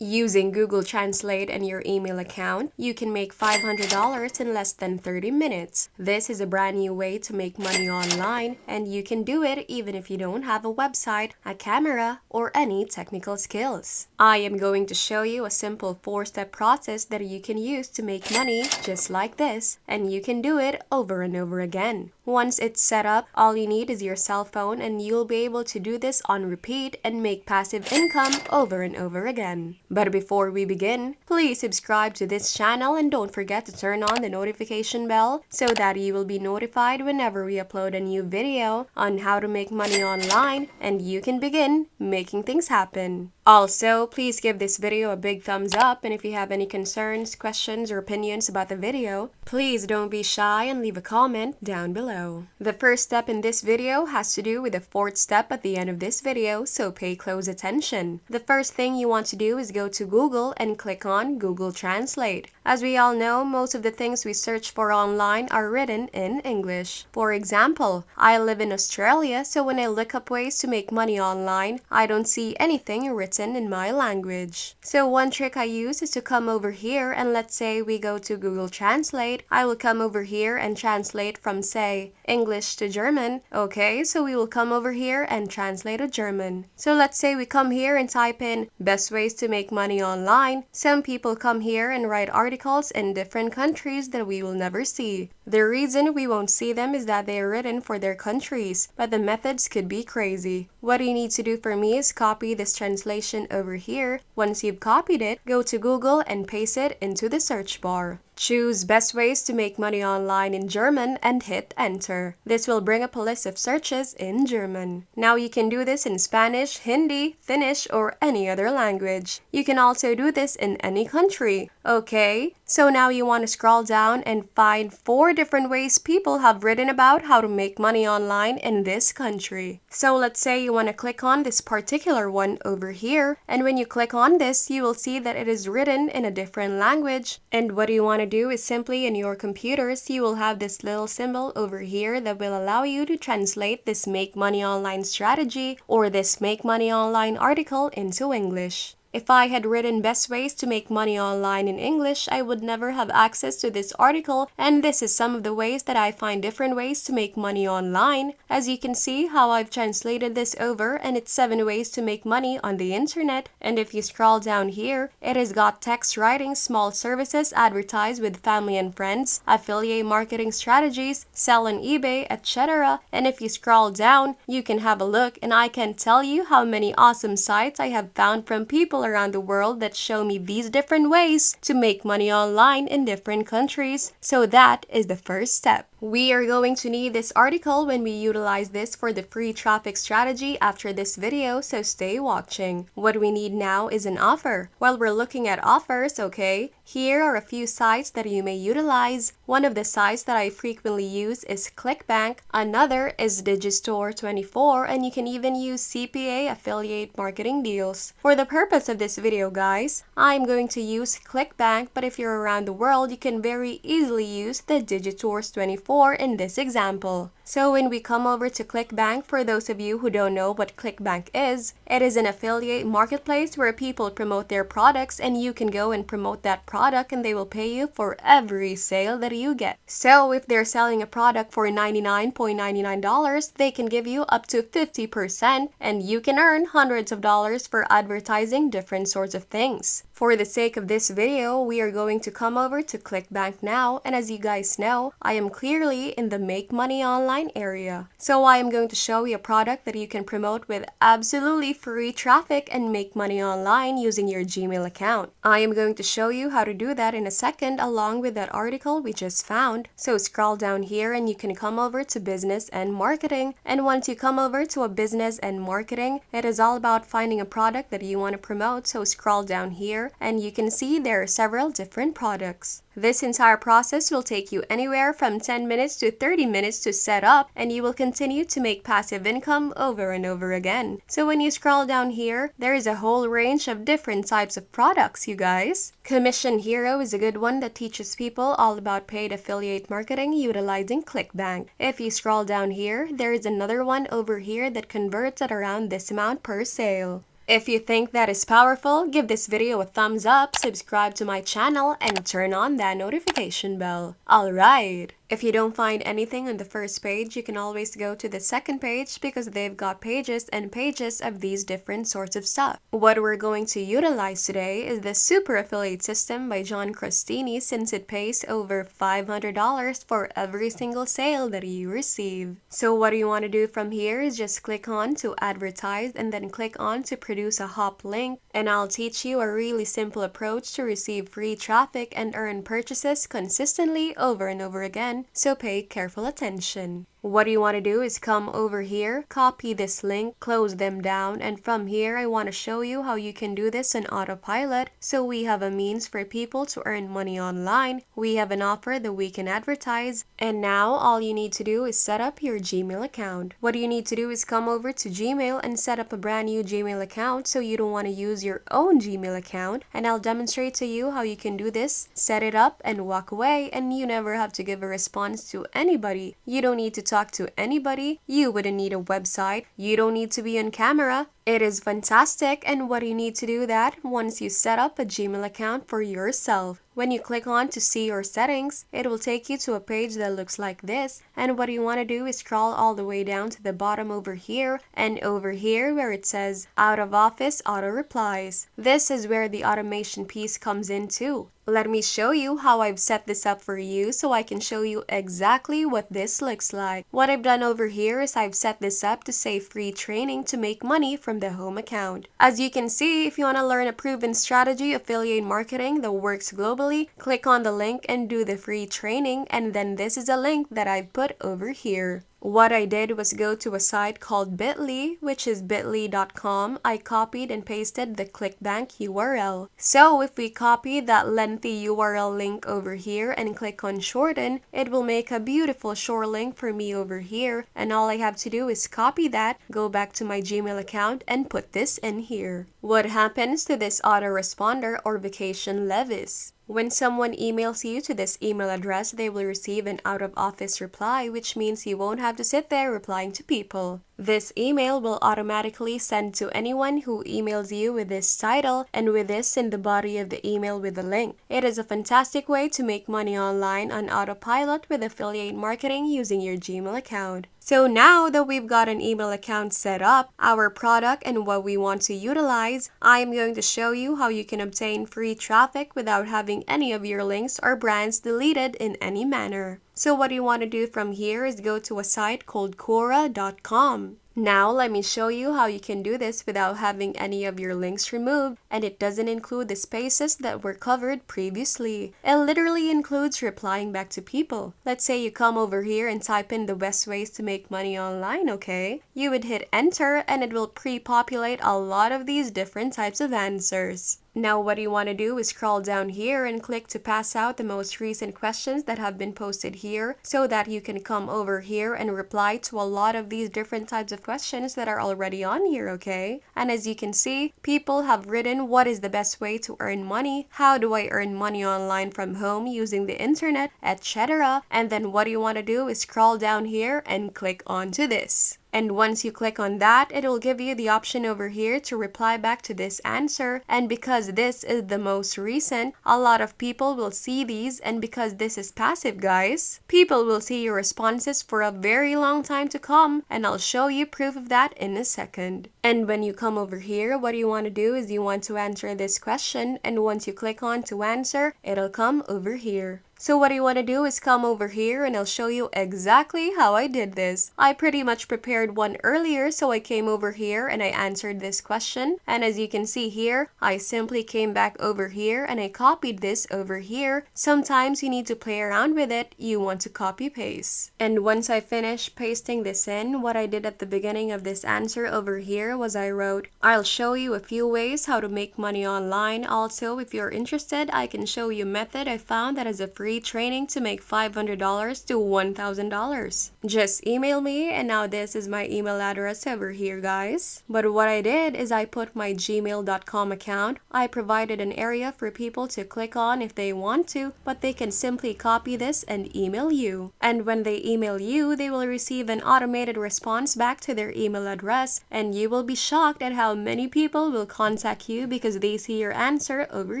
Using Google Translate and your email account, you can make $500 in less than 30 minutes. This is a brand new way to make money online, and you can do it even if you don't have a website, a camera, or any technical skills. I am going to show you a simple 4-step process that you can use to make money just like this, and you can do it over and over again. Once it's set up, all you need is your cell phone and you'll be able to do this on repeat and make passive income over and over again. But before we begin, please subscribe to this channel and don't forget to turn on the notification bell so that you will be notified whenever we upload a new video on how to make money online and you can begin making things happen. Also, please give this video a big thumbs up, and if you have any concerns, questions, or opinions about the video, please don't be shy and leave a comment down below. The first step in this video has to do with the 4th step at the end of this video, so pay close attention. The first thing you want to do is go to Google and click on Google Translate. As we all know, most of the things we search for online are written in English. For example, I live in Australia, so when I look up ways to make money online, I don't see anything written in my language. So one trick I use is to come over here, and let's say we go to Google Translate. I will come over here and translate from, say, English to German. Okay, so we will come over here and translate to German. So let's say we come here and type in best ways to make money online. Some people come here and write articles in different countries that we will never see. The reason we won't see them is that they are written for their countries, but the methods could be crazy. What you need to do for me is copy this translation over here. Once you've copied it, go to Google and paste it into the search bar. Choose best ways to make money online in German and hit enter. This will bring up a list of searches in German. Now you can do this in Spanish, Hindi, Finnish, or any other language. You can also do this in any country. Okay, so now you want to scroll down and find 4 different ways people have written about how to make money online in this country. So let's say you want to click on this particular one over here, and when you click on this, you will see that it is written in a different language. And what you want to do is simply in your computers, you will have this little symbol over here that will allow you to translate this make money online strategy or this make money online article into English. If I had written best ways to make money online in English, I would never have access to this article, and this is some of the ways that I find different ways to make money online. As you can see how I've translated this over, and it's 7 ways to make money on the internet. And if you scroll down here, it has got text writing, small services, advertise with family and friends, affiliate marketing strategies, sell on eBay, etc. And if you scroll down, you can have a look, and I can tell you how many awesome sites I have found from people around the world that show me these different ways to make money online in different countries. So that is the first step. We are going to need this article when we utilize this for the free traffic strategy after this video, so stay watching. What we need now is an offer. While we're looking at offers, okay, here are a few sites that you may utilize. One of the sites that I frequently use is ClickBank. Another is Digistore24, and you can even use CPA affiliate marketing deals. For the purpose of this video, guys, I'm going to use ClickBank, but if you're around the world, you can very easily use the Digistore24 in this example. So when we come over to ClickBank, for those of you who don't know what ClickBank is, it is an affiliate marketplace where people promote their products and you can go and promote that product and they will pay you for every sale that you get. So if they're selling a product for $99.99, they can give you up to 50% and you can earn hundreds of dollars for advertising different sorts of things. For the sake of this video, we are going to come over to ClickBank now, and as you guys know, I am clearly in the make money online area. So I am going to show you a product that you can promote with absolutely free traffic and make money online using your Gmail account. I am going to show you how to do that in a second along with that article we just found. So scroll down here and you can come over to business and marketing. And once you come over to a business and marketing, it is all about finding a product that you want to promote. So scroll down here and you can see there are several different products. This entire process will take you anywhere from 10 minutes to 30 minutes to set up, and you will continue to make passive income over and over again. So when you scroll down here, there is a whole range of different types of products, you guys. Commission Hero is a good one that teaches people all about paid affiliate marketing utilizing ClickBank. If you scroll down here, there is another one over here that converts at around this amount per sale. If you think that is powerful, give this video a thumbs up, subscribe to my channel, and turn on that notification bell. Alright! If you don't find anything on the first page, you can always go to the second page because they've got pages and pages of these different sorts of stuff. What we're going to utilize today is the Super Affiliate System by John Crostini, since it pays over $500 for every single sale that you receive. So what you want to do from here is just click on to advertise and then click on to produce a hop link, and I'll teach you a really simple approach to receive free traffic and earn purchases consistently over and over again. So pay careful attention. What you want to do is come over here, copy this link, close them down, and from here I want to show you how you can do this on autopilot. So we have a means for people to earn money online. We have an offer that we can advertise, and now all you need to do is set up your Gmail account. What you need to do is come over to Gmail and set up a brand new Gmail account so you don't want to use your own Gmail account, and I'll demonstrate to you how you can do this. Set it up and walk away, and you never have to give a response to anybody. You don't need to talk to anybody. You wouldn't need a website. You don't need to be on camera. It is fantastic, and what you need to do that once you set up a Gmail account for yourself. When you click on to see your settings, it will take you to a page that looks like this, and what you want to do is scroll all the way down to the bottom over here, and over here where it says out of office auto replies. This is where the automation piece comes in too. Let me show you how I've set this up for you so I can show you exactly what this looks like. What I've done over here is I've set this up to say free training to make money from the home account. As you can see, if you want to learn a proven strategy affiliate marketing that works globally, click on the link and do the free training, and then this is a link that I've put over here. What I did was go to a site called bit.ly, which is bit.ly.com. I copied and pasted the ClickBank URL. So if we copy that lengthy URL link over here and click on shorten, it will make a beautiful short link for me over here, and all I have to do is copy that, go back to my Gmail account, and put this in here. What happens to this autoresponder or vacation levies? When someone emails you to this email address, they will receive an out-of-office reply, which means you won't have to sit there replying to people. This email will automatically send to anyone who emails you with this title and with this in the body of the email with the link. It is a fantastic way to make money online on autopilot with affiliate marketing using your Gmail account. So now that we've got an email account set up, our product and what we want to utilize, I am going to show you how you can obtain free traffic without having any of your links or brands deleted in any manner. So what you want to do from here is go to a site called Quora.com. Now let me show you how you can do this without having any of your links removed, and it doesn't include the spaces that were covered previously. It literally includes replying back to people. Let's say you come over here and type in the best ways to make money online, okay? You would hit enter and it will pre-populate a lot of these different types of answers. Now what you want to do is scroll down here and click to pass out the most recent questions that have been posted here so that you can come over here and reply to a lot of these different types of questions that are already on here, okay? And as you can see, people have written what is the best way to earn money, how do I earn money online from home using the internet, etc. And then what you want to do is scroll down here and click onto this. And once you click on that, it will give you the option over here to reply back to this answer. And because this is the most recent, a lot of people will see these, and because this is passive, guys, people will see your responses for a very long time to come, and I'll show you proof of that in a second. And when you come over here, what you want to do is you want to answer this question, and once you click on to answer, it'll come over here. So what you want to do is come over here and I'll show you exactly how I did this. I pretty much prepared one earlier, so I came over here and I answered this question. And as you can see here, I simply came back over here and I copied this over here. Sometimes you need to play around with it. You want to copy paste. And once I finished pasting this in, what I did at the beginning of this answer over here was I wrote, I'll show you a few ways how to make money online. Also, if you're interested, I can show you a method I found that has a free free training to make $500 to $1,000. Just email me, and now this is my email address over here, guys. But what I did is I put my gmail.com account. I provided an area for people to click on if they want to, but they can simply copy this and email you. And when they email you, they will receive an automated response back to their email address, and you will be shocked at how many people will contact you because they see your answer over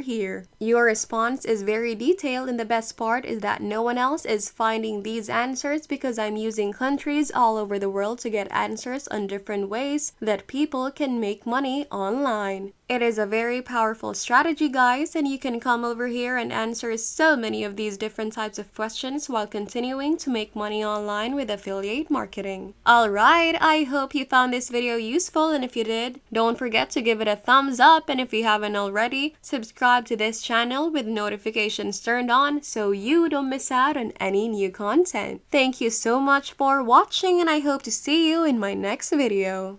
here. Your response is very detailed, and the best part is that no one else is finding these answers because I'm using countries all over the world to get answers on different ways that people can make money online. It is a very powerful strategy, guys, and you can come over here and answer so many of these different types of questions while continuing to make money online with affiliate marketing. Alright, I hope you found this video useful, and if you did, don't forget to give it a thumbs up, and if you haven't already, subscribe to this channel with notifications turned on so you don't miss out on any new content. Thank you so much for watching, and I hope to see you in my next video.